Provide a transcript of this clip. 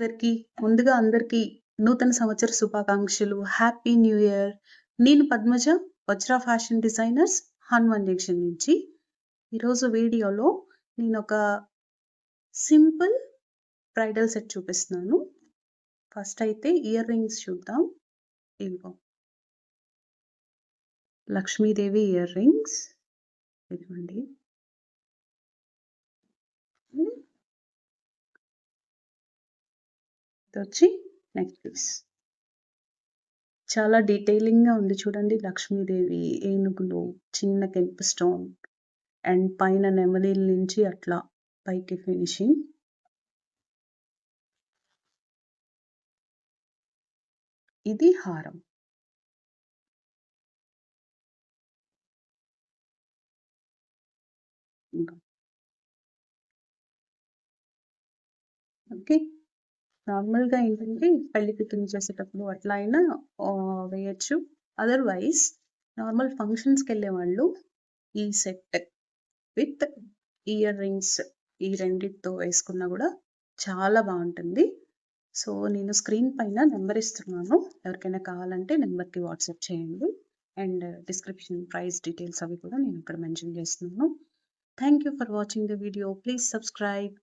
ముందుగా అందరికీ నూతన సంవత్సర శుభాకాంక్షలు. Happy new year. నేను పద్మజ, వజ్ర ఫ్యాషన్ డిజైనర్స్, హనుమాన్ జంక్షన్ నుంచి. ఈరోజు వీడియోలో నేనొక సింపుల్ బ్రైడల్ సెట్ చూపిస్తున్నాను. ఫస్ట్ అయితే ఇయర్ రింగ్స్ చూద్దాం. ఇదిగో లక్ష్మీదేవి ఇయర్ రింగ్స్. ఇదిగోండి. ఇదొచ్చి నెక్ పీస్. చాలా డీటెయిలింగ్‌గా ఉంది చూడండి. లక్ష్మీదేవి, ఏనుగులు, చిన్న కెంపు స్టోన్ అండ్ పైన నెమలీల నుంచి అట్లా పైకి ఫినిషింగ్. ఇది హారం. ఓకే. నార్మల్‌గా ఏంటంటే పెళ్లి కూతుర్ని చేసేటప్పుడు అట్లా అయినా వేయొచ్చు. అదర్‌వైజ్ నార్మల్ ఫంక్షన్స్‌కెళ్ళేవాళ్ళు ఈ సెట్ విత్ ఇయర్ రింగ్స్ ఈ రెండిటితో వేసుకున్నా కూడా చాలా బాగుంటుంది. సో నేను స్క్రీన్ పైన నెంబర్ ఇస్తున్నాను. ఎవరికైనా కావాలంటే నెంబర్కి వాట్సాప్ చేయండి. అండ్ డిస్క్రిప్షన్ ప్రైస్ డీటెయిల్స్ అవి కూడా నేను ఇక్కడ మెన్షన్ చేస్తున్నాను. Thank you for watching the video. Please subscribe.